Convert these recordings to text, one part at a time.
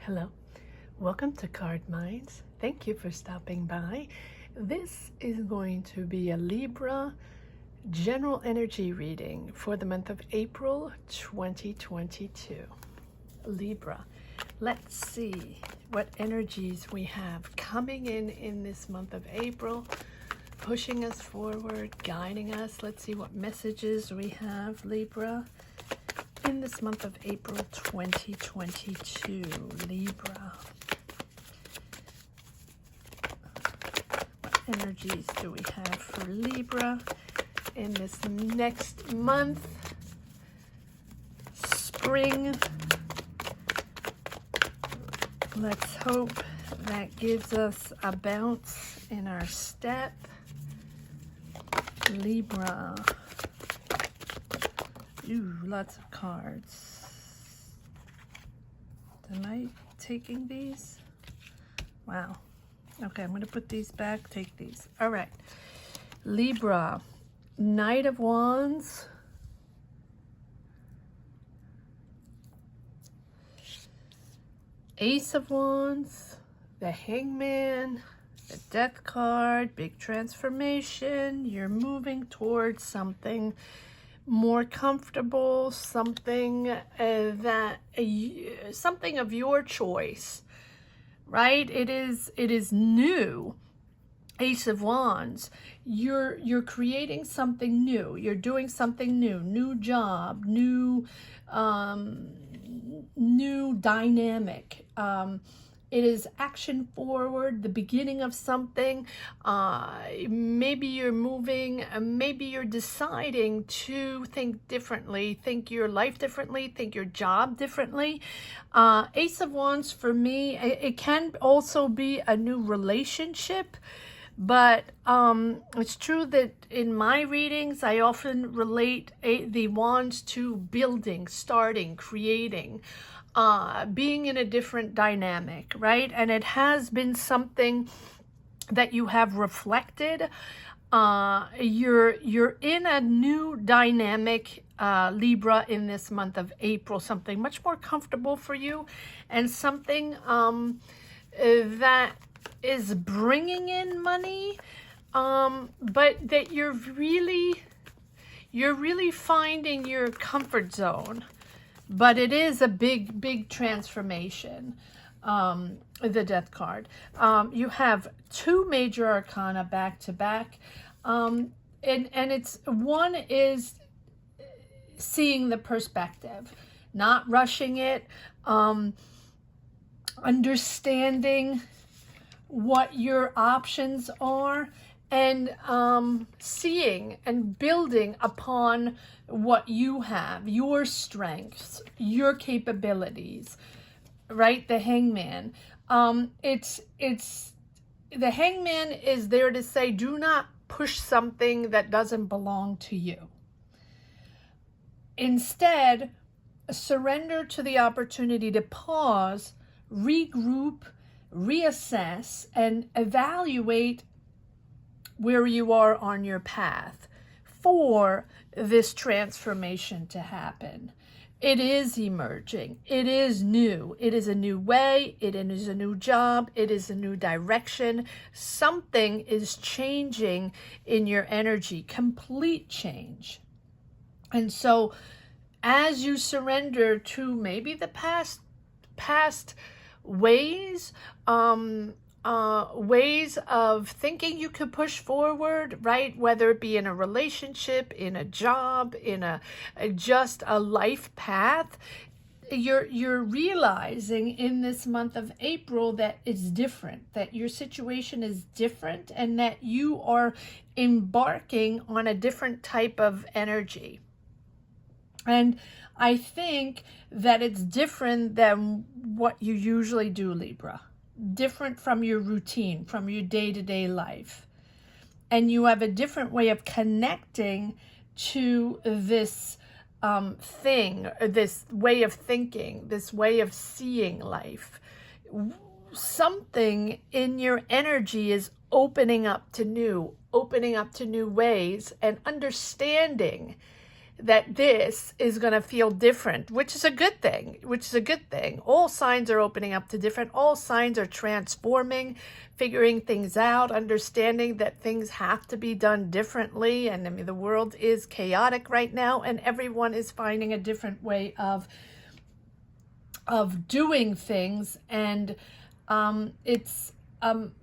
Hello, welcome to Card Minds. Thank you for stopping by. This is going to be a Libra general energy reading for the month of April 2022. Libra, let's see what energies we have coming in this month of April, pushing us forward, guiding us. Let's see what messages we have, Libra, in this month of April 2022, Libra. What energies do we have for Libra in this next month? Spring. Let's hope that gives us a bounce in our step. Libra. Ooh, lots of cards. Am I taking these? Wow. Okay, I'm going to put these back, take these. All right. Libra, Knight of Wands. Ace of Wands, the Hangman, the Death card, big transformation. You're moving towards something more comfortable, something something of your choice, right? It is new. Ace of Wands, you're creating something new. You're doing something new. New job, new dynamic. It is action forward, the beginning of something. Maybe you're moving, maybe you're deciding to think differently, think your life differently, think your job differently. Ace of Wands, for me, it can also be a new relationship. But it's true that in my readings, I often relate the wands to building, starting, creating, being in a different dynamic, right? And it has been something that you have reflected. You're in a new dynamic, Libra, in this month of April, something much more comfortable for you, and something that is bringing in money, but that you're really finding your comfort zone. But it is a big transformation. The Death card. You have two major arcana back to back, and it's one is seeing the perspective, not rushing it, understanding what your options are, and seeing and building upon what you have, your strengths, your capabilities, right? The Hangman. It's the Hangman is there to say, do not push something that doesn't belong to you. Instead, surrender to the opportunity to pause, regroup, reassess, and evaluate where you are on your path for this transformation to happen. It is emerging. It is new. It is a new way. It is a new job. It is a new direction. Something is changing in your energy, complete change. And so as you surrender to maybe the past ways, ways of thinking you could push forward, right? Whether it be in a relationship, in a job, in just a life path, you're realizing in this month of April that it's different, that your situation is different, and that you are embarking on a different type of energy. And I think that it's different than what you usually do, Libra. Different from your routine, from your day-to-day life. And you have a different way of connecting to this thing, this way of thinking, this way of seeing life. Something in your energy is opening up to new ways, and understanding that this is going to feel different, which is a good thing, All signs are opening up to different. All signs are transforming, figuring things out, understanding that things have to be done differently. And I mean, the world is chaotic right now, and everyone is finding a different way of doing things. And it's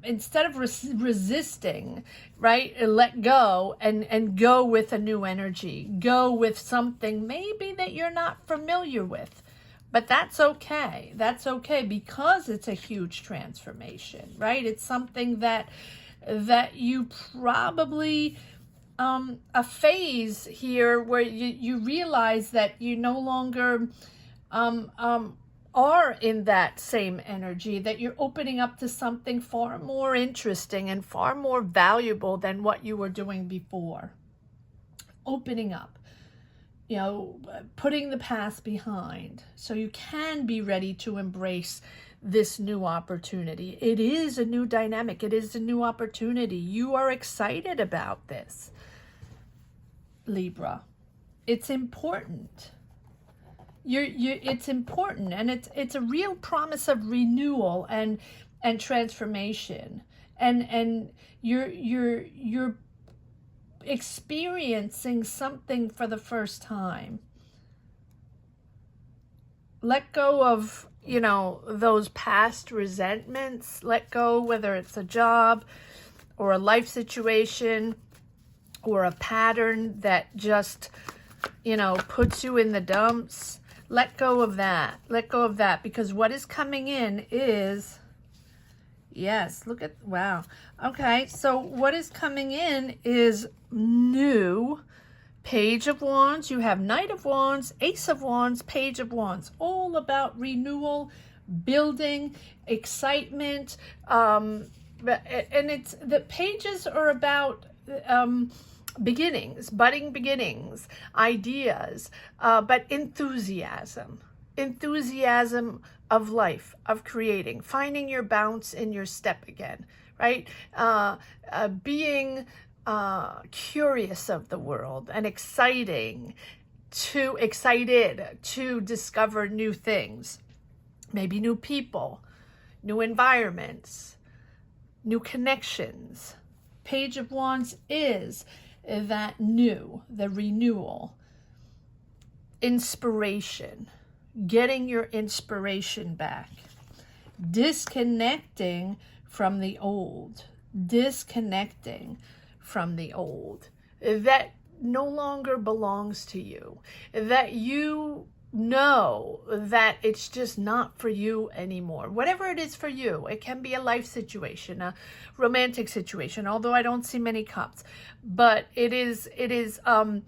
instead of resisting, right, let go and go with a new energy, go with something maybe that you're not familiar with, but that's okay. That's okay, because it's a huge transformation, right? It's something that you probably a phase here where you realize that you no longer are in that same energy, that you're opening up to something far more interesting and far more valuable than what you were doing before. Opening up, putting the past behind so you can be ready to embrace this new opportunity. It is a new dynamic. It is a new opportunity. You are excited about this, Libra. It's important. It's important, and it's a real promise of renewal and transformation, and you're experiencing something for the first time. Let go of those past resentments. Let go, whether it's a job or a life situation or a pattern that just puts you in the dumps. Let go of that. Let go of that, because what is coming in is, yes, look at, wow. Okay, so what is coming in is new. Page of Wands, you have Knight of Wands, Ace of Wands, Page of Wands, all about renewal, building, excitement, and it's, the pages are about beginnings, budding beginnings, ideas, but enthusiasm of life, of creating, finding your bounce in your step again, right? Being curious of the world and excited to discover new things, maybe new people, new environments, new connections. Page of Wands is that new, the renewal, inspiration, getting your inspiration back, disconnecting from the old, that no longer belongs to you, that you know that it's just not for you anymore. Whatever it is for you, it can be a life situation, a romantic situation, although I don't see many cups, but it is a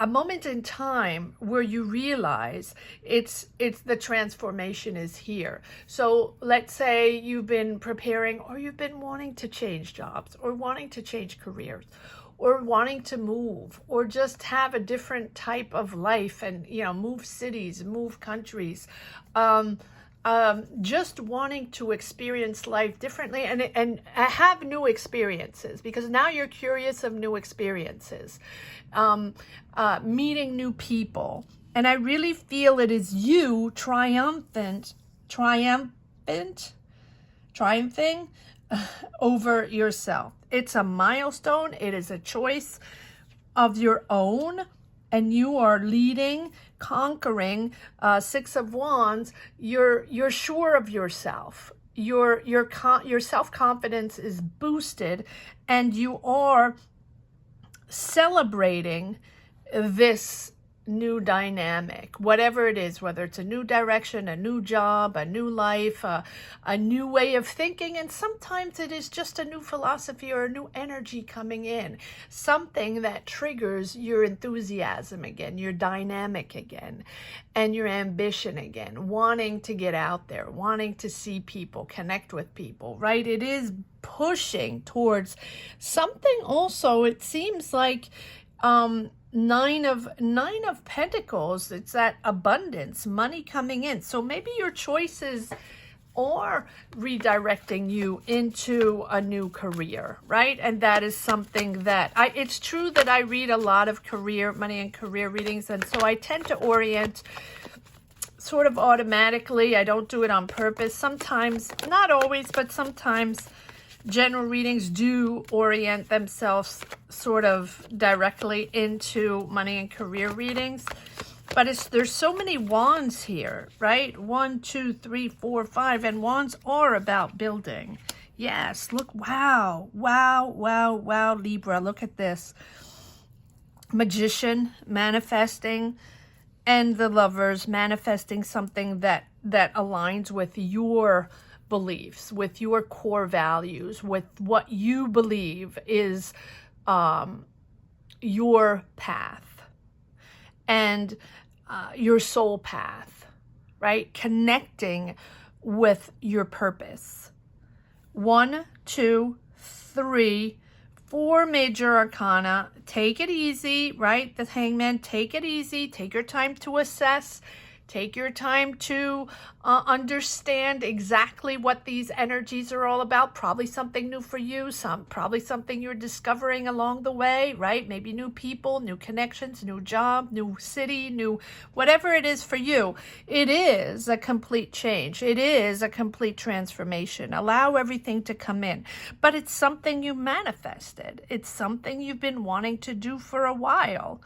moment in time where you realize it's the transformation is here. So let's say you've been preparing, or you've been wanting to change jobs, or wanting to change careers, or wanting to move, or just have a different type of life, and move cities, move countries, just wanting to experience life differently and have new experiences, because now you're curious of new experiences, meeting new people. And I really feel it is you triumphing over yourself. It's a milestone. It is a choice of your own, and you are leading, conquering. Six of Wands. You're sure of yourself. Your self-confidence is boosted, and you are celebrating this new dynamic, whatever it is, whether it's a new direction, a new job, a new life, a new way of thinking. And sometimes it is just a new philosophy or a new energy coming in, something that triggers your enthusiasm again, your dynamic again, and your ambition again, wanting to get out there, wanting to see people, connect with people, right? It is pushing towards something. Also, it seems like Nine of Pentacles, it's that abundance, money coming in. So maybe your choices or redirecting you into a new career, right? And that is something that it's true that I read a lot of money and career readings, and so I tend to orient sort of automatically. I don't do it on purpose. Sometimes, not always, but sometimes general readings do orient themselves sort of directly into money and career readings. But there's so many wands here, right? 1, 2, 3, 4, 5, and wands are about building. Yes, look, wow, wow, wow, wow, Libra, look at this. Magician, manifesting, and the Lovers, manifesting something that aligns with your beliefs, with your core values, with what you believe is your path. And your soul path, right? Connecting with your purpose. 1, 2, 3, 4 major arcana. Take it easy, right? The Hangman, take it easy. Take your time to assess. Take your time to understand exactly what these energies are all about. Probably something new for you. Probably something you're discovering along the way, right? Maybe new people, new connections, new job, new city, new whatever it is for you. It is a complete change. It is a complete transformation. Allow everything to come in. But it's something you manifested. It's something you've been wanting to do for a while.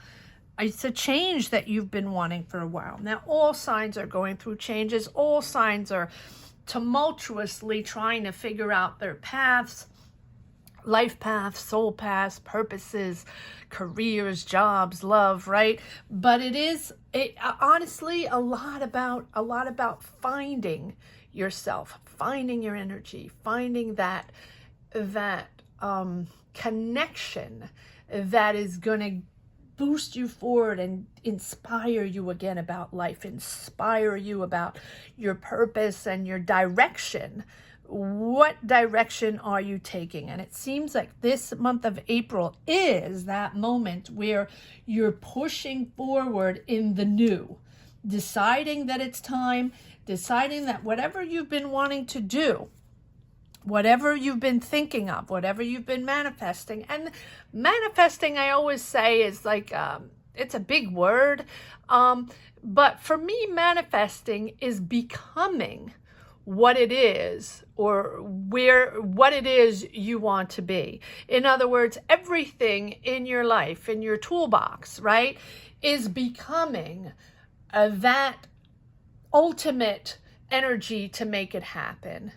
It's a change that you've been wanting for a while. Now, all signs are going through changes. All signs are tumultuously trying to figure out their paths, life paths, soul paths, purposes, careers, jobs, love, right? But it honestly a lot about finding yourself, finding your energy, finding that connection that is going to boost you forward and inspire you again about life, inspire you about your purpose and your direction. What direction are you taking? And it seems like this month of April is that moment where you're pushing forward in the new, deciding that it's time, deciding that whatever you've been wanting to do, whatever you've been thinking of, whatever you've been manifesting. And manifesting, I always say, is like, it's a big word. But for me, manifesting is becoming what it is, or what it is you want to be. In other words, everything in your life, in your toolbox, right, is becoming that ultimate energy to make it happen.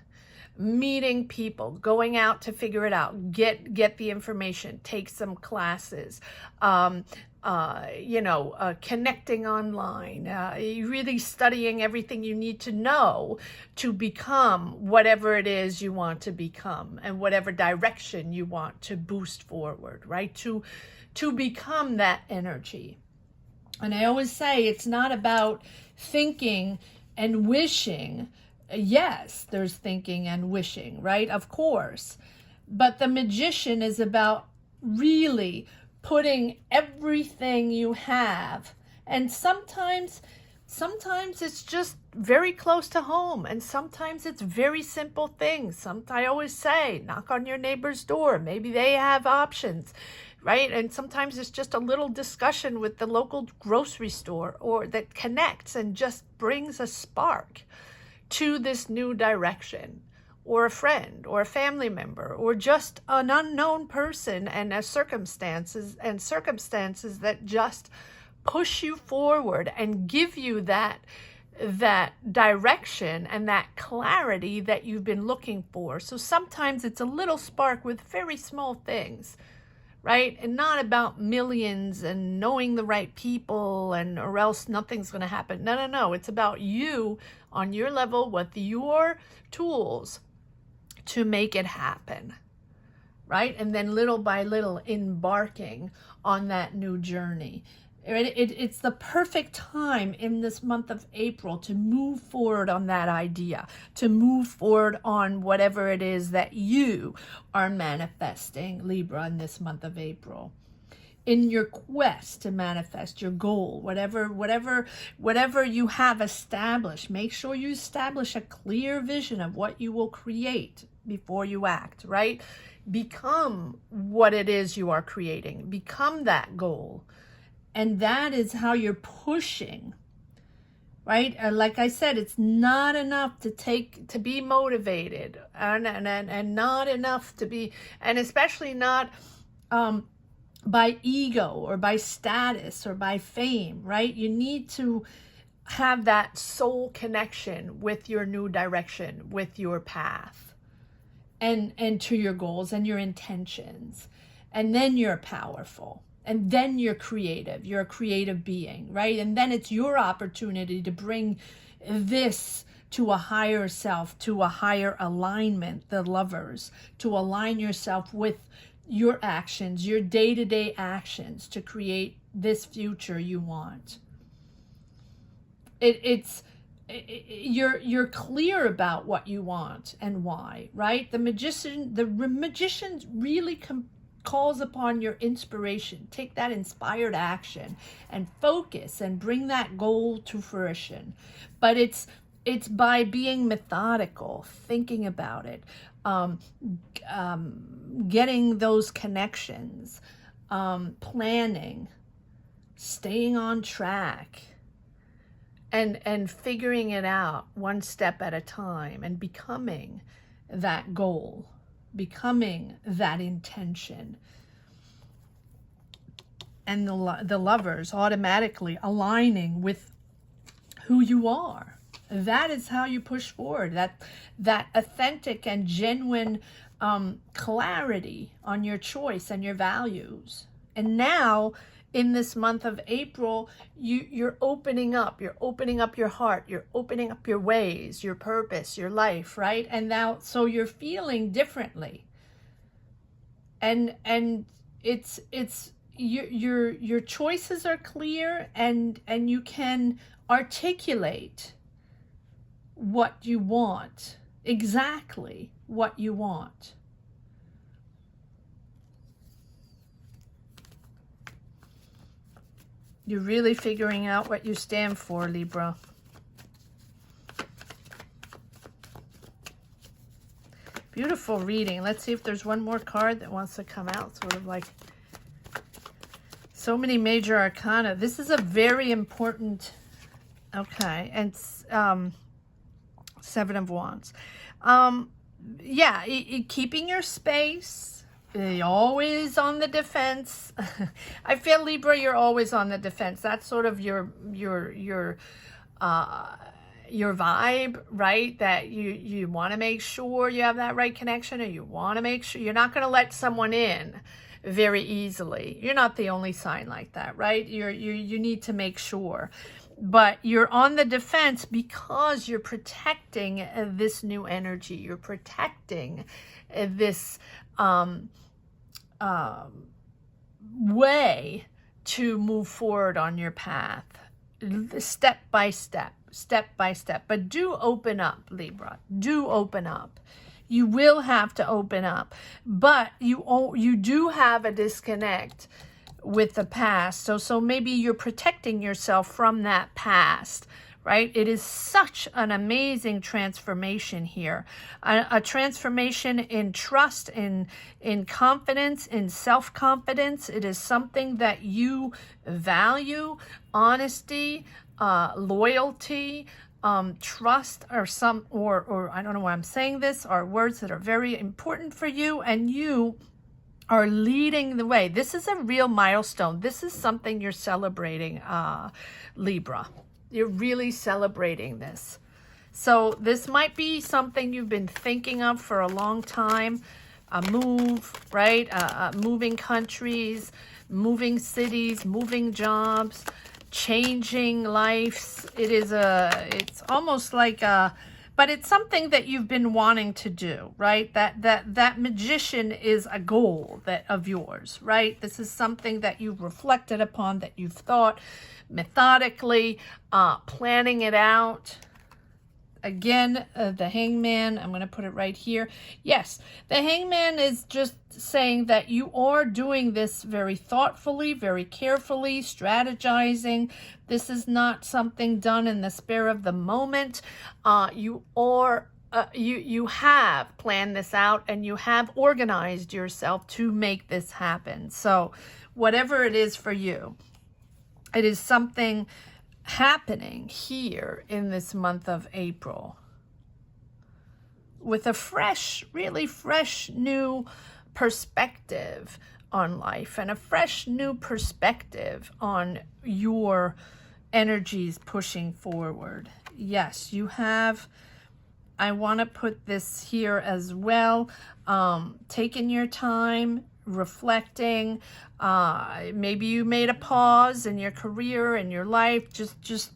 Meeting people, going out to figure it out, get the information, take some classes, connecting online, really studying everything you need to know to become whatever it is you want to become, and whatever direction you want to boost forward, right? To become that energy. And I always say it's not about thinking and wishing. Yes, there's thinking and wishing, right? Of course. But the Magician is about really putting everything you have. And sometimes it's just very close to home. And sometimes it's very simple things. I always say, knock on your neighbor's door. Maybe they have options, right? And sometimes it's just a little discussion with the local grocery store, or that connects and just brings a spark to this new direction, or a friend, or a family member, or just an unknown person, and circumstances that just push you forward and give you that direction and that clarity that you've been looking for. So sometimes it's a little spark with very small things, right? And not about millions and knowing the right people, or else nothing's going to happen. No. It's about you on your level with your tools to make it happen, right? And then little by little embarking on that new journey. It's the perfect time in this month of April to move forward on that idea, to move forward on whatever it is that you are manifesting, Libra, in this month of April. in your quest to manifest your goal, whatever you have established. Make sure you establish a clear vision of what you will create before you act, right? Become what it is you are creating. Become that goal. And that is how you're pushing, right? Like I said, it's not enough to be motivated, and not enough to be, and especially not by ego or by status or by fame, right? You need to have that soul connection with your new direction, with your path, and to your goals and your intentions. And then you're powerful. And then you're creative. You're a creative being, right? And then it's your opportunity to bring this to a higher self, to a higher alignment, the lovers, to align yourself with your actions, your day-to-day actions, to create this future you want. You're clear about what you want and why, right? The magician really calls upon your inspiration. Take that inspired action and focus and bring that goal to fruition. But it's by being methodical, thinking about it, getting those connections, planning, staying on track, and figuring it out one step at a time, and becoming that goal, becoming that intention. And the lovers automatically aligning with who you are. That is how you push forward. That authentic and genuine clarity on your choice and your values. And now, in this month of April, you're opening up. You're opening up your heart. You're opening up your ways, your purpose, your life, right? And now, so you're feeling differently. And it's your choices are clear, and you can articulate what you want, exactly what you want. You're really figuring out what you stand for, Libra. Beautiful reading. Let's see if there's one more card that wants to come out, sort of like so many major arcana. This is a very important, okay, and Seven of Wands. Yeah, keeping your space, always on the defense. I feel, Libra, you're always on the defense. That's sort of your vibe, right? That you want to make sure you have that right connection, or you want to make sure you're not going to let someone in very easily. You're not the only sign like that, right? You need to make sure. But you're on the defense because you're protecting this new energy. You're protecting this way to move forward on your path, step by step. But do open up, Libra. Do open up. You will have to open up. But you do have a disconnect with the past. So maybe you're protecting yourself from that past, right? It is such an amazing transformation here. A transformation in trust, in confidence, in self-confidence. It is something that you value. Honesty, loyalty, trust, or I don't know why I'm saying this, are words that are very important for you, and you are leading the way. This is a real milestone. This is something you're celebrating, Libra. You're really celebrating this. So this might be something you've been thinking of for a long time. A move, right? Moving countries, moving cities, moving jobs, changing lives. It's almost like but it's something that you've been wanting to do, right? That magician is a goal of yours, right? This is something that you've reflected upon, that you've thought methodically, planning it out. again, the Hangman, I'm going to put it right here. Yes, the Hangman is just saying that you are doing this very thoughtfully, very carefully, strategizing. This is not something done in the spur of the moment. You have planned this out, and you have organized yourself to make this happen. So whatever it is for you, it is something happening here in this month of April with a fresh, really fresh new perspective on life and a fresh new perspective on your energies pushing forward. Yes, you have, I want to put this here as well, taking your time, reflecting. Maybe you made a pause in your career and your life,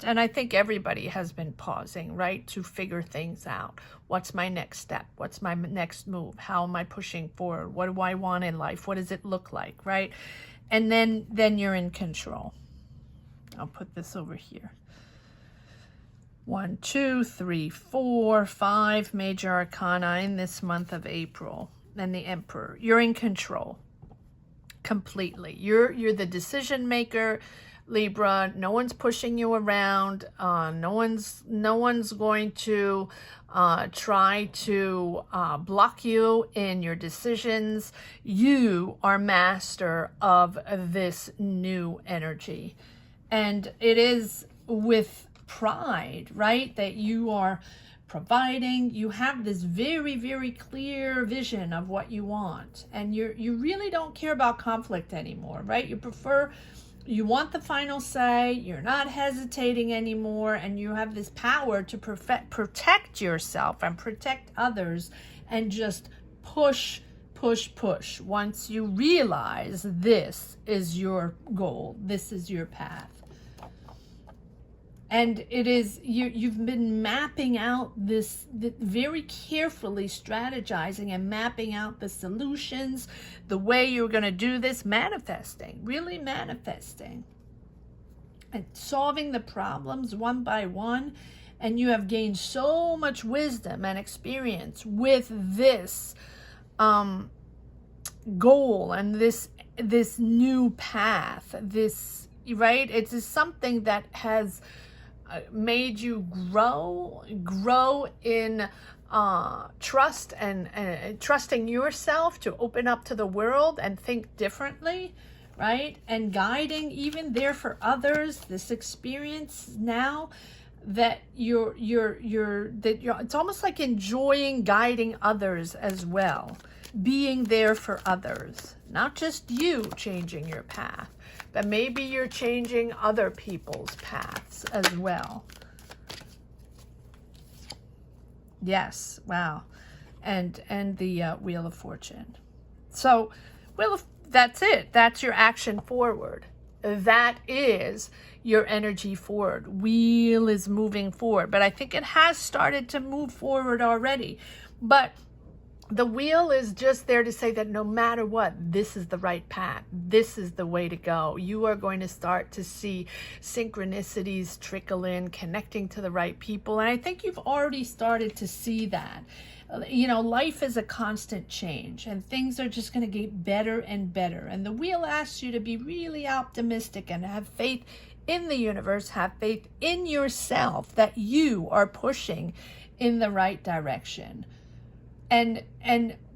and I think everybody has been pausing, right, to figure things out. What's my next step? What's my next move? How am I pushing forward? What do I want in life? What does it look like, right? And then you're in control. I'll put this over here. 1, 2, 3, 4, 5 major arcana in this month of April. And the Emperor. You're in control completely. You're the decision maker, Libra. No one's pushing you around. No one's going to try to block you in your decisions. You are master of this new energy, and it is with pride, right, that you are providing. You have this very, very clear vision of what you want, and you really don't care about conflict anymore, right? You want the final say. You're not hesitating anymore, and you have this power to protect yourself and protect others, and just push once you realize this is your goal, this is your path. And it is, you've been mapping out this, very carefully strategizing and mapping out the solutions, the way you're going to do this, manifesting, really manifesting, and solving the problems one by one. And you have gained so much wisdom and experience with this goal and this new path, this, right? It is something that has made you grow in trust and trusting yourself to open up to the world and think differently, right? And guiding, even there for others, this experience now that it's almost like enjoying guiding others as well, being there for others, not just you changing your path, but maybe you're changing other people's paths as well. Yes, wow. And the Wheel of Fortune. So, that's it. That's your action forward. That is your energy forward. Wheel is moving forward, but I think it has started to move forward already. But the wheel is just there to say that no matter what, this is the right path. This is the way to go. You are going to start to see synchronicities trickle in, connecting to the right people. And I think you've already started to see that. You know, life is a constant change, and things are just going to get better and better. And the wheel asks you to be really optimistic and have faith in the universe, have faith in yourself that you are pushing in the right direction. And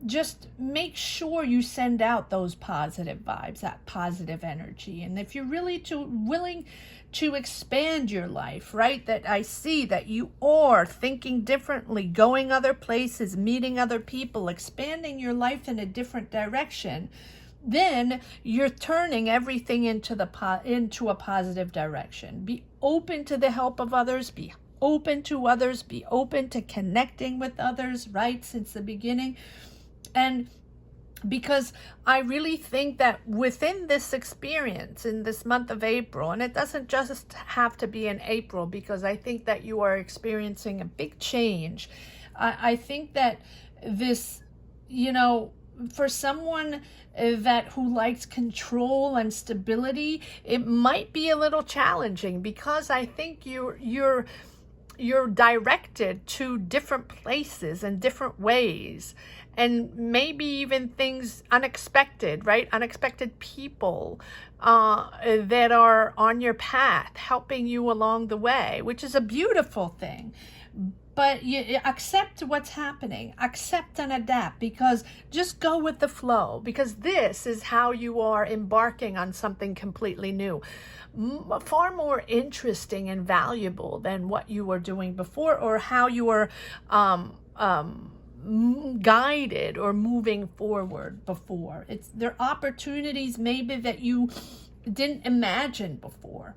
just make sure you send out those positive vibes, that positive energy. And if you're really willing to expand your life, right, that I see that you are thinking differently, going other places, meeting other people, expanding your life in a different direction, then you're turning everything into a positive direction. Be open to the help of others, be open to others, be open to connecting with others, right, since the beginning. And because I really think that within this experience in this month of April, and it doesn't just have to be in April, because I think that you are experiencing a big change. I think that this, you know, for someone who likes control and stability, it might be a little challenging, because I think you're you're directed to different places and different ways, and maybe even things unexpected, right? Unexpected people that are on your path, helping you along the way, which is a beautiful thing. But you accept what's happening, accept and adapt, because just go with the flow, because this is how you are embarking on something completely new, far more interesting and valuable than what you were doing before, or how you were guided or moving forward before. There are opportunities maybe that you didn't imagine before,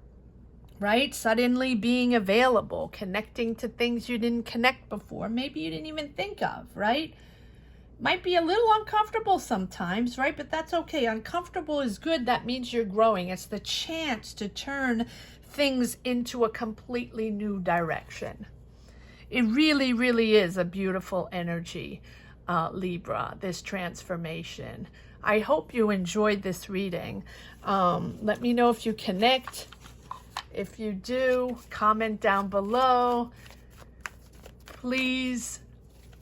right? Suddenly being available, connecting to things you didn't connect before, maybe you didn't even think of, right? Might be a little uncomfortable sometimes, right? But that's okay. Uncomfortable is good. That means you're growing. It's the chance to turn things into a completely new direction. It really, really is a beautiful energy, Libra, this transformation. I hope you enjoyed this reading. Let me know if you connect. If you do, comment down below. Please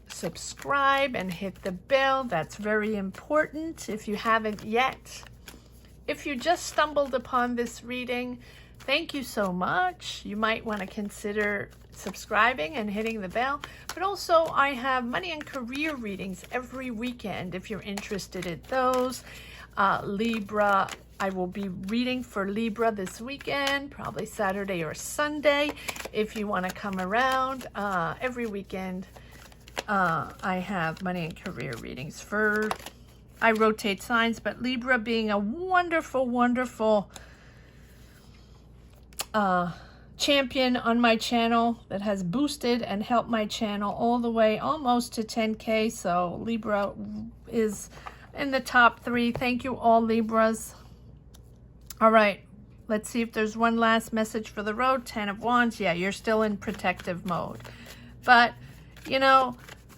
subscribe and hit the bell. That's very important if you haven't yet. If you just stumbled upon this reading, thank you so much. You might want to consider subscribing and hitting the bell. But also, I have money and career readings every weekend if you're interested in those. Libra, I will be reading for Libra this weekend, probably Saturday or Sunday. If you want to come around, every weekend I have money and career readings I rotate signs, but Libra being a wonderful, wonderful champion on my channel that has boosted and helped my channel all the way almost to 10K. So Libra is in the top 3. Thank you all, Libras. All right, let's see if there's one last message for the road. 10 of Wands. Yeah, you're still in protective mode. But, you know,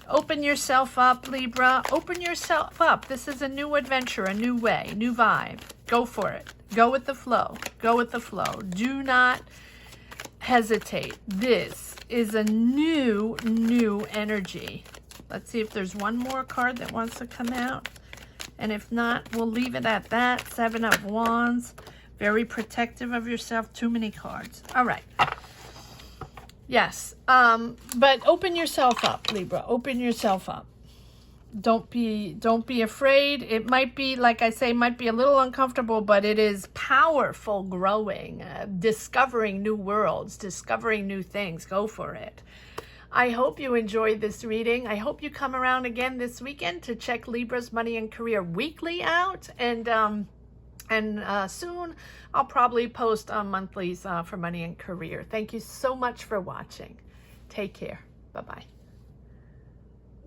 open yourself up, Libra. Open yourself up. This is a new adventure, a new way, new vibe. Go for it. Go with the flow. Go with the flow. Do not hesitate. This is a new energy. Let's see if there's one more card that wants to come out. And if not, we'll leave it at that. 7 of Wands. Very protective of yourself. Too many cards. All right. Yes. But open yourself up, Libra. Open yourself up. Don't be afraid. It might be, like I say, might be a little uncomfortable, but it is powerful growing, discovering new worlds, discovering new things. Go for it. I hope you enjoyed this reading. I hope you come around again this weekend to check Libra's Money and Career Weekly out. And soon I'll probably post monthlies for Money and Career. Thank you so much for watching. Take care. Bye-bye.